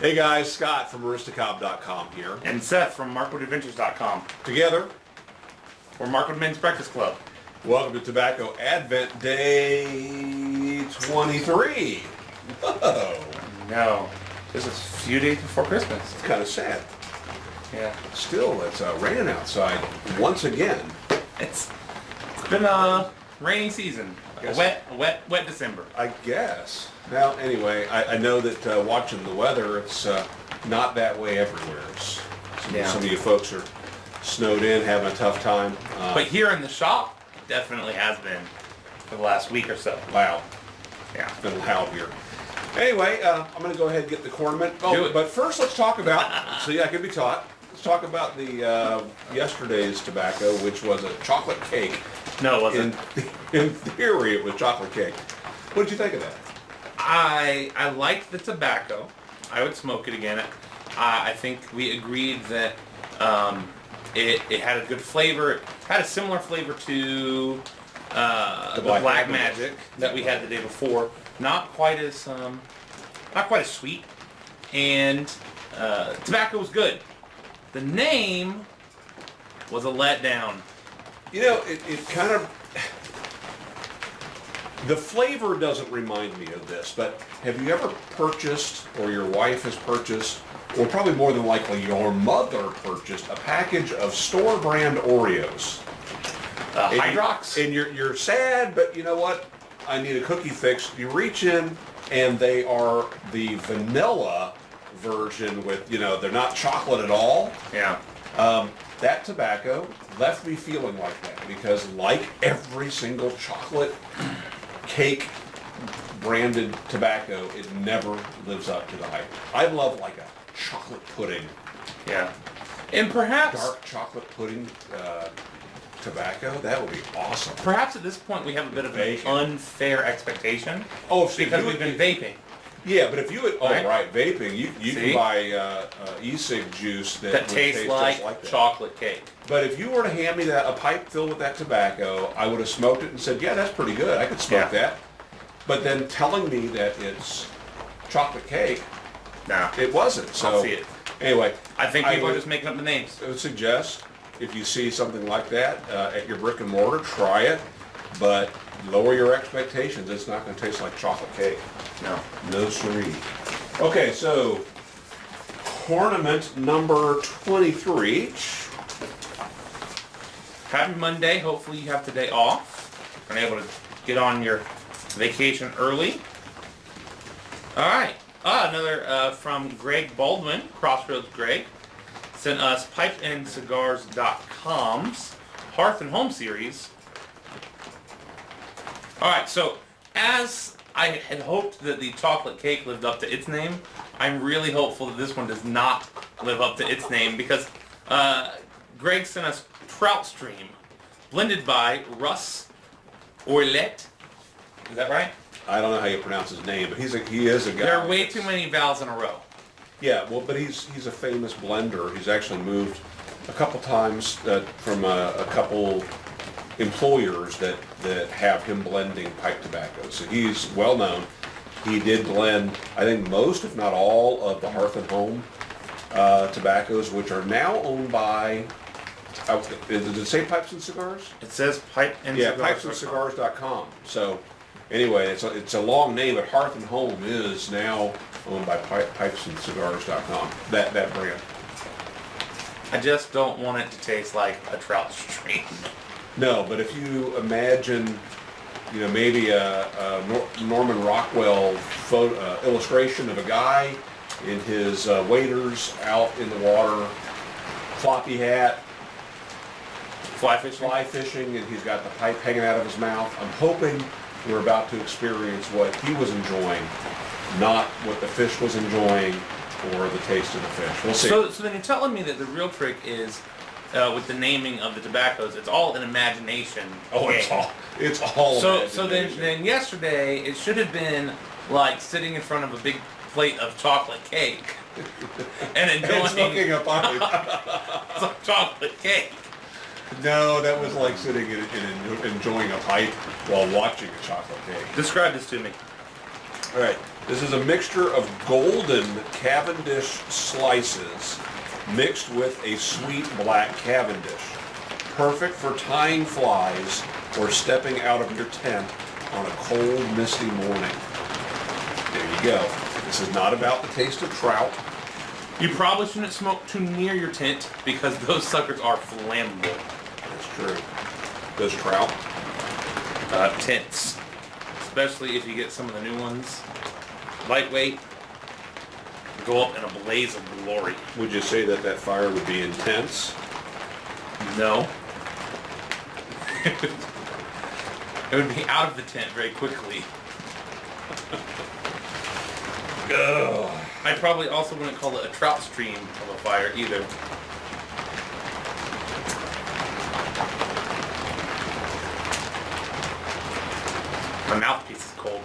Hey guys, Scott from aristocob.com here. And Seth from MarkwoodAdventures.com. Together, We're Markwood Men's Breakfast Club. welcome to Tobacco Advent Day 23. Whoa, No, this is a few days before Christmas. it's kind of sad. Yeah. Still, it's raining outside once again. It's been a rainy season. A wet December. I guess. Now, anyway, I know that watching the weather, it's not that way everywhere. Some of you folks are snowed in, having a tough time. But here in the shop, definitely has been for the last week or so. Wow. Yeah. It's been loud here. Anyway, I'm going to go ahead and get the cornament. Do it. But first, let's talk about, see, I can be taught. Let's talk about the yesterday's tobacco, which was a chocolate cake. No, it wasn't. In theory, it was chocolate cake. What did you think of that? I liked the tobacco. I would smoke it again. I think we agreed that it had a good flavor. It had a similar flavor to the Black Magic that we had the day before. Not quite as sweet, and tobacco was good. The name was a letdown. You know, it kind of, the flavor doesn't remind me of this, but have you ever purchased, or your wife has purchased, or probably more than likely your mother purchased, a package of store brand Oreos? Hydrox? And you're sad, but you know what? I need a cookie fix. You reach in, and they are the vanilla version with, they're not chocolate at all. Yeah. That tobacco left me feeling like that because, like every single chocolate cake branded tobacco, it never lives up to the hype. I love like a chocolate pudding. Yeah. And perhaps Dark chocolate pudding tobacco, that would be awesome. Perhaps at this point we have a bit of an unfair expectation. Oh, because we've been vaping. Yeah, but if you would, Right? vaping, you can buy e-cig juice that would tastes taste like, just like that. chocolate cake. But if you were to hand me a pipe filled with that tobacco, I would have smoked it and said, yeah, that's pretty good. I could smoke that. But then telling me that it's chocolate cake, No, it wasn't. So I'll see it. Anyway, I think people are just making up the names. I would suggest if you see something like that at your brick and mortar, try it, but lower your expectations. It's not going to taste like chocolate cake. No siree. Okay, so ornament number 23. Happy Monday. Hopefully you have today off and able to get on your vacation early. All right. Another from Greg Baldwin, Crossroads Greg, sent us pipeandcigars.com's Hearth and Home series. All right, so as I had hoped that the chocolate cake lived up to its name, I'm really hopeful that this one does not live up to its name because Greg sent us Trout Stream, blended by Russ Ouellette. Is that right? I don't know how you pronounce his name, but he is a guy. There are way too many vowels in a row. Yeah, well, but he's a famous blender. He's actually moved a couple times from a couple employers that have him blending pipe tobacco. So he's well known. He did blend, I think, most, if not all, of the Hearth and Home tobaccos, which are now owned by, does it say Pipes and Cigars? It says pipe and Yeah, cigars. pipesandscigars.com. So anyway, it's a long name, but Hearth and Home is now owned by pipesandscigars.com, that brand. I just don't want it to taste like a Trout Stream. No, but if you imagine, maybe a Norman Rockwell illustration of a guy in his waders out in the water, floppy hat, Fly fishing, and he's got the pipe hanging out of his mouth. I'm hoping we're about to experience what he was enjoying, not what the fish was enjoying or the taste of the fish. We'll see. So then you're telling me that the real trick is with the naming of the tobaccos, it's all an imagination. Oh, game. it's all. So then yesterday it should have been like sitting in front of a big plate of chocolate cake and enjoying smoking a pipe. some chocolate cake. No, that was like sitting and enjoying a pipe while watching a chocolate cake. Describe this to me. All right. This is a mixture of Golden Cavendish Slices mixed with a sweet Black Cavendish. Perfect for tying flies or stepping out of your tent on a cold, misty morning. There you go. This is not about the taste of trout. You probably shouldn't smoke too near your tent because those suckers are flammable. That's true. Those trout. Tents. Especially if you get some of the new ones. Lightweight. Go up in a blaze of glory. Would you say that that fire would be intense? No. It would be out of the tent very quickly. Ugh. I probably also wouldn't call it a trout stream of a fire either. My mouthpiece is cold.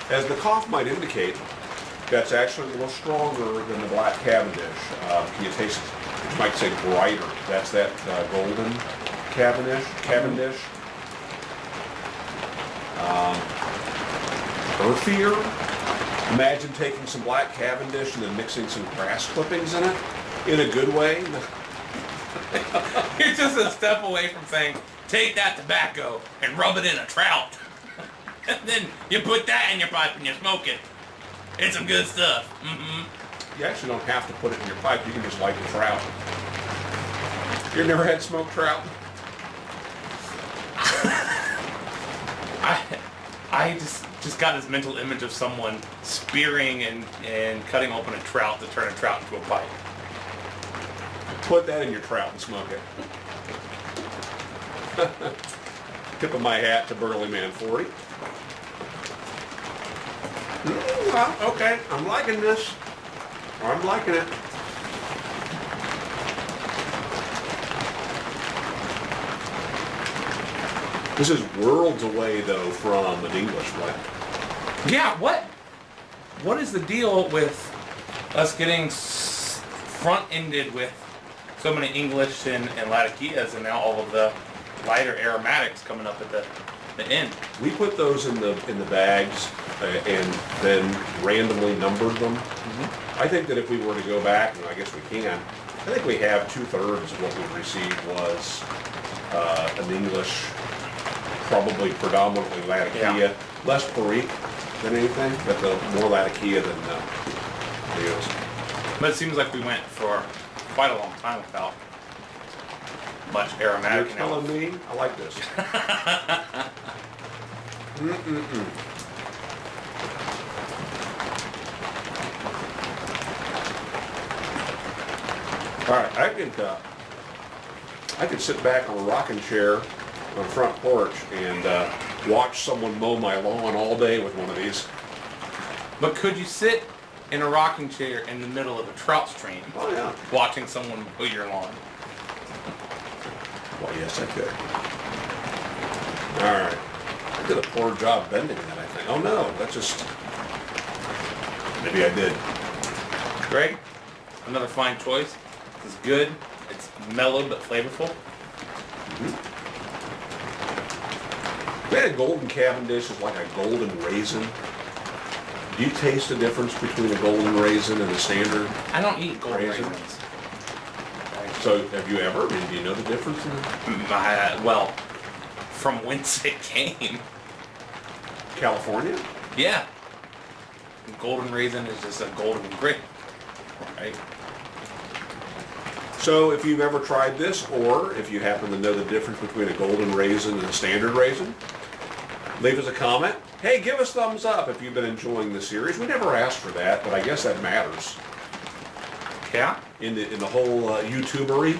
As the cough might indicate, that's actually a little stronger than the Black Cavendish. Can you taste it? You might say brighter. That's that Golden Cavendish. Earthier. Imagine taking some Black Cavendish and then mixing some grass clippings in it, in a good way. You're just a step away from saying, take that tobacco and rub it in a trout. And then you put that in your pipe and you smoke it. It's some good stuff. Mm-hmm. You actually don't have to put it in your pipe. You can just light the trout. You never had smoked trout? I just got this mental image of someone spearing and cutting open a trout to turn a trout into a pipe. Put that in your trout and smoke it. Tip of my hat to Burly Man 40. Well, okay, I'm liking this. I'm liking it. This is worlds away, though, from an English blend. Yeah, what is the deal with us getting front-ended with so many English and Latakias and now all of the lighter aromatics coming up at the end? We put those in the bags and then randomly numbered them. I think that if we were to go back, and I guess we can, I think we have 2/3 of what we've received was an English, probably predominantly Latakia, Yeah. less Perique than anything, but more Latakia than Leos. But it seems like we went for quite a long time without much You're aromatic. telling me? I like this. All right, I could sit back on a rocking chair on the front porch and watch someone mow my lawn all day with one of these. But could you sit in a rocking chair in the middle of a trout stream Oh yeah. watching someone mow your lawn? Well, yes, I could. All right. I did a poor job bending that, I think. Oh no, that's just. Maybe I did. Greg, another fine choice. It's good. It's mellow but flavorful. We had a Golden Cavendish is like a golden raisin. Do you taste the difference between a golden raisin and a standard? I don't eat golden Raisin? raisins. So have you ever? I mean, do you know the difference in Well, from whence it came. California? Yeah. Golden raisin is just a golden grape, right? So if you've ever tried this, or if you happen to know the difference between a golden raisin and a standard raisin, leave us a comment. Hey, give us thumbs up if you've been enjoying the series. We never asked for that, but I guess that matters Yeah. in the whole YouTubery.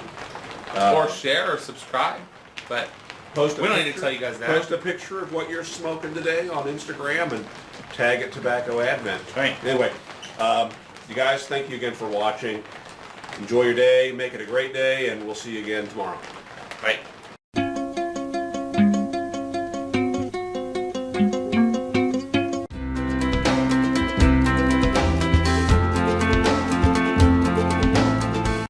Or share or subscribe. But Post a we don't need to picture- tell you guys that. Post a picture of what you're smoking today on Instagram and tag it Tobacco Advent. Right. Anyway, you guys, thank you again for watching. Enjoy your day, make it a great day, and we'll see you again tomorrow. Right.